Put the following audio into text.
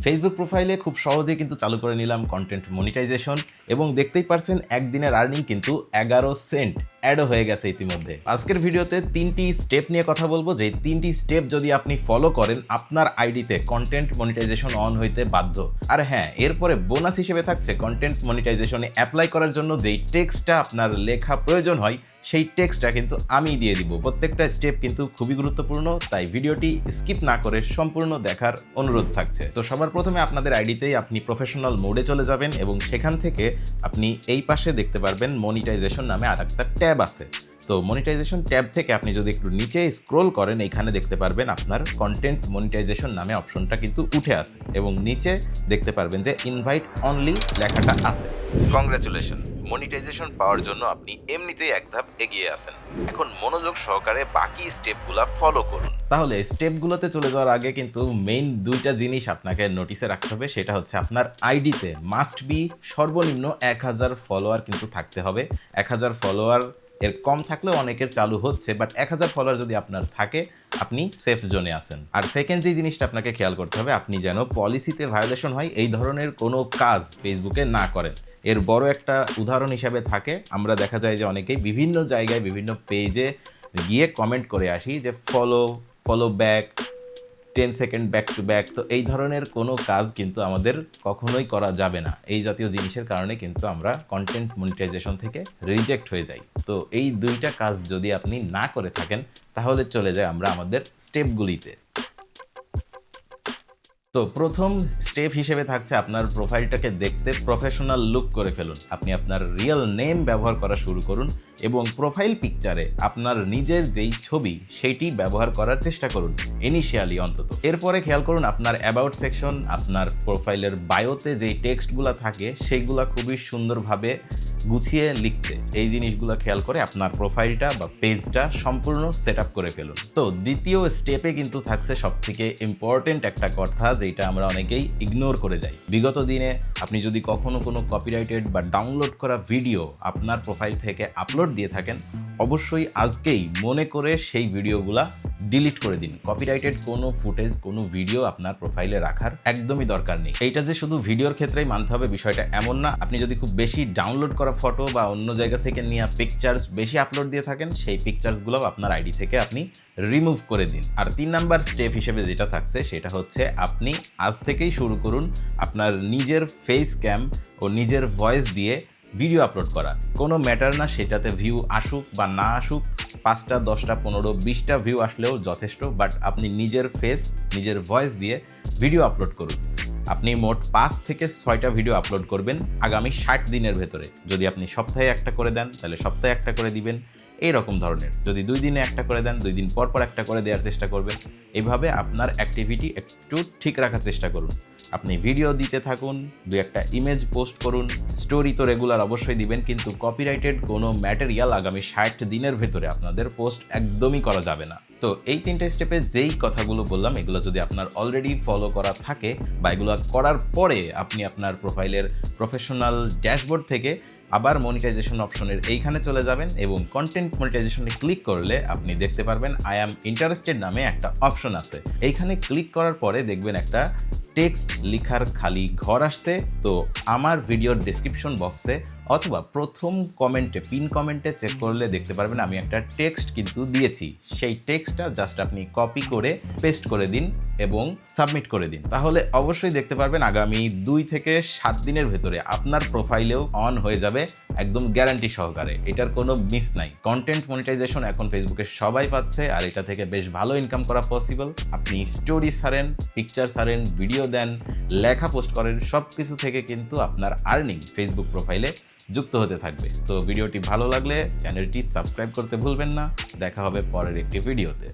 Facebook প্রোফাইলে খুব সহজেই কিন্তু চালু করে নিলাম কন্টেন্ট মনিটাইজেশন এবং দেখতেই পারছেন একদিনের আর্নিং কিন্তু 11 সেন্ট অ্যাডও হয়ে গেছে ইতিমধ্যে। আজকের ভিডিওতে 3টি স্টেপ নিয়ে কথা বলবো, যে 3টি স্টেপ যদি আপনি ফলো করেন আপনার আইডিতে কন্টেন্ট মনিটাইজেশন অন হইতে বাধ্য। আর হ্যাঁ, এরপরে বোনাস হিসেবে থাকছে কন্টেন্ট মনিটাইজেশনে অ্যাপ্লাই করার জন্য যেই টেক্সটটা আপনার লেখা প্রয়োজন হয় সেই টেক্সটটা কিন্তু আমি দিয়ে দিব। প্রত্যেকটা স্টেপ কিন্তু খুবই গুরুত্বপূর্ণ, তাই ভিডিওটি স্কিপ না করে সম্পূর্ণ দেখার অনুরোধ থাকছে। তো সবার প্রথমে আপনাদের আইডিতেই আপনি প্রফেশনাল মোডে চলে যাবেন এবং সেখান থেকে আপনি এই পাশে দেখতে পারবেন মনিটাইজেশন নামে আরেকটা ট্যাব আছে। তো মনিটাইজেশন ট্যাব থেকে আপনি যদি একটু নিচে স্ক্রোল করেন, এইখানে দেখতে পারবেন আপনার কন্টেন্ট মনিটাইজেশন নামে অপশনটা কিন্তু উঠে আসে এবং নিচে দেখতে পারবেন যে ইনভাইট অনলি লেখাটা আছে। কংগ্রাচুলেশন, মনিটাইজেশন পাওয়ার জন্য আপনি এমনিতেই এক ধাপ এগিয়ে আছেন। এখন মনোযোগ সহকারে বাকি স্টেপগুলো ফলো করুন। তাহলে স্টেপগুলোতে চলে যাওয়ার আগে কিন্তু মেইন দুইটা জিনিস আপনাকে নোটিসে রাখতে হবে। সেটা হচ্ছে আপনার আইডিতে মাস্ট বি সর্বনিম্ন 1000 ফলোয়ার কিন্তু থাকতে হবে। 1000 ফলোয়ার এর কম থাকলেও অনেকের চালু হচ্ছে, বাট 1000 ফলোয়ার যদি আপনার থাকে আপনি সেফ জোনে আছেন। আর সেকেন্ড যে জিনিসটা আপনাকে খেয়াল করতে হবে, আপনি যেন পলিসিতে ভায়োলেশন হয় এই ধরনের কোনো কাজ ফেসবুকে না করেন। এর বড় একটা উদাহরণ হিসাবে থাকে, আমরা দেখা যায় যে অনেকেই বিভিন্ন জায়গায় বিভিন্ন পেজে গিয়ে কমেন্ট করে আসি যে follow back, 10 second back to back. তো এই ধরনের কোনো কাজ কিন্তু আমাদের কখনোই করা যাবে না। এই জাতীয় জিনিসের কারণে কিন্তু আমরা কন্টেন্ট মনিটাইজেশন থেকে রিজেক্ট হয়ে যাই। তো এই দুইটা কাজ যদি আপনি না করে থাকেন তাহলে চলে যায় আমরা আমাদের স্টেপগুলিতে। তো প্রথম স্টেপ হিসেবে থাকছে আপনার প্রোফাইলটাকে দেখতে প্রফেশনাল লুক করে ফেলুন। আপনি আপনার রিয়েল নেম ব্যবহার করা শুরু করুন এবং প্রোফাইল পিকচারে আপনার নিজের যেই ছবি সেইটি ব্যবহার করার চেষ্টা করুন ইনিশিয়ালি অন্তত। এরপরে খেয়াল করুন আপনার অ্যাবাউট সেকশন, আপনার প্রোফাইলের বায়োতে যেই টেক্সটগুলো থাকে সেইগুলো খুবই সুন্দরভাবে গুছিয়ে লিখতে। এই জিনিসগুলো খেয়াল করে আপনার প্রোফাইলটা বা পেজটা সম্পূর্ণ সেট আপ করে ফেলুন। তো দ্বিতীয় স্টেপে কিন্তু থাকছে সবথেকে ইম্পর্টেন্ট একটা কথা, যেটা আমরা অনেকেই ইগনোর করে যাই। বিগত দিনে আপনি যদি কখনো কোনো কপিরাইটেড বা ডাউনলোড করা ভিডিও আপনার প্রোফাইল থেকে আপলোড দিয়ে থাকেন, অবশ্যই আজকেই মনে করে সেই ভিডিওগুলা ডিলিট করে দিন। কপিরাইটেড কোনো ফুটেজ, কোনো ভিডিও আপনার প্রোফাইলে রাখার একদমই দরকার নেই। এইটা যে শুধু ভিডিওর ক্ষেত্রেই মানতে হবে বিষয়টা এমন না। আপনি যদি খুব বেশি ডাউনলোড করা ফটো বা অন্য জায়গা থেকে নেওয়া পিকচার্স বেশি আপলোড দিয়ে থাকেন, সেই পিকচার্সগুলো আপনার আইডি থেকে আপনি রিমুভ করে দিন। আর 3 নাম্বার স্টেপ হিসেবে যেটা থাকছে সেটা হচ্ছে আপনি আজ থেকেই শুরু করুন আপনার নিজের ফেস ক্যাম ও নিজের ভয়েস দিয়ে ভিডিও আপলোড করা। কোনো ম্যাটার না সেটাতে ভিউ আসুক বা না আসুক, 5টা 10টা 15 20টা ভিউ আসলেও যথেষ্ট, বাট আপনি নিজের ফেস নিজের ভয়েস দিয়ে ভিডিও আপলোড করুন। আপনি মোট 5 থেকে 6টা ভিডিও আপলোড করবেন আগামী 60 দিনের ভেতরে। যদি আপনি সপ্তাহে একটা করে দেন তাহলে সপ্তাহে একটা করে দিবেন, এইরকম ধরনের। যদি 2 দিনে একটা করে দেন 2 দিন পর পর একটা করে দেওয়ার চেষ্টা করবেন। এইভাবে আপনার অ্যাক্টিভিটি একটু ঠিক রাখার চেষ্টা করুন। আপনি ভিডিও দিতে থাকুন, 2-একটা ইমেজ পোস্ট করুন, স্টোরি তো রেগুলার অবশ্যই দিবেন, কিন্তু কপিরাইটেড কোনো ম্যাটেরিয়াল আগামী 60 দিনের ভেতরে আপনাদের পোস্ট একদমই করা যাবে না। তো এই 3টে স্টেপে যেই কথাগুলো বললাম এগুলো যদি আপনার অলরেডি ফলো করা থাকে বা এগুলো করার পরে আপনি আপনার প্রোফাইলের প্রফেশনাল ড্যাশবোর্ড থেকে আবার মনিটাইজেশন অপশনের এইখানে চলে যাবেন এবং কন্টেন্ট মনিটাইজেশনে ক্লিক করলে আপনি দেখতে পারবেন আই অ্যাম ইন্টারেস্টেড নামে একটা অপশন আছে। এইখানে ক্লিক করার পরে দেখবেন একটা টেক্সট লেখার খালি ঘর আসছে। তো আমার ভিডিওর ডেসক্রিপশন বক্সে অথবা প্রথম কমেন্টে, পিন কমেন্টে চেক করলে দেখতে পারবেন আমি একটা টেক্সট কিন্তু দিয়েছি। সেই টেক্সটটা জাস্ট আপনি কপি করে পেস্ট করে দিন এবং সাবমিট করে দিন। তাহলে অবশ্যই দেখতে পারবেন আগামী 2 থেকে 7 দিনের ভেতরে আপনার প্রোফাইলেও অন হয়ে যাবে, একদম গ্যারান্টি সহকারে। এটার কোনো মিস নাই। কন্টেন্ট মনিটাইজেশন এখন ফেসবুকে সবাই পাচ্ছে আর এটা থেকে বেশ ভালো ইনকাম করা পসিবল। আপনি স্টোরি ছাড়েন, পিকচার ছাড়েন, ভিডিও দেন, লেখা পোস্ট করেন, সব কিছু থেকে কিন্তু আপনার আর্নিং ফেসবুক প্রোফাইলে যুক্ত হতে থাকবে। তো ভিডিওটি ভালো লাগলে চ্যানেলটি সাবস্ক্রাইব করতে ভুলবেন না। দেখা হবে পরের একটি ভিডিওতে।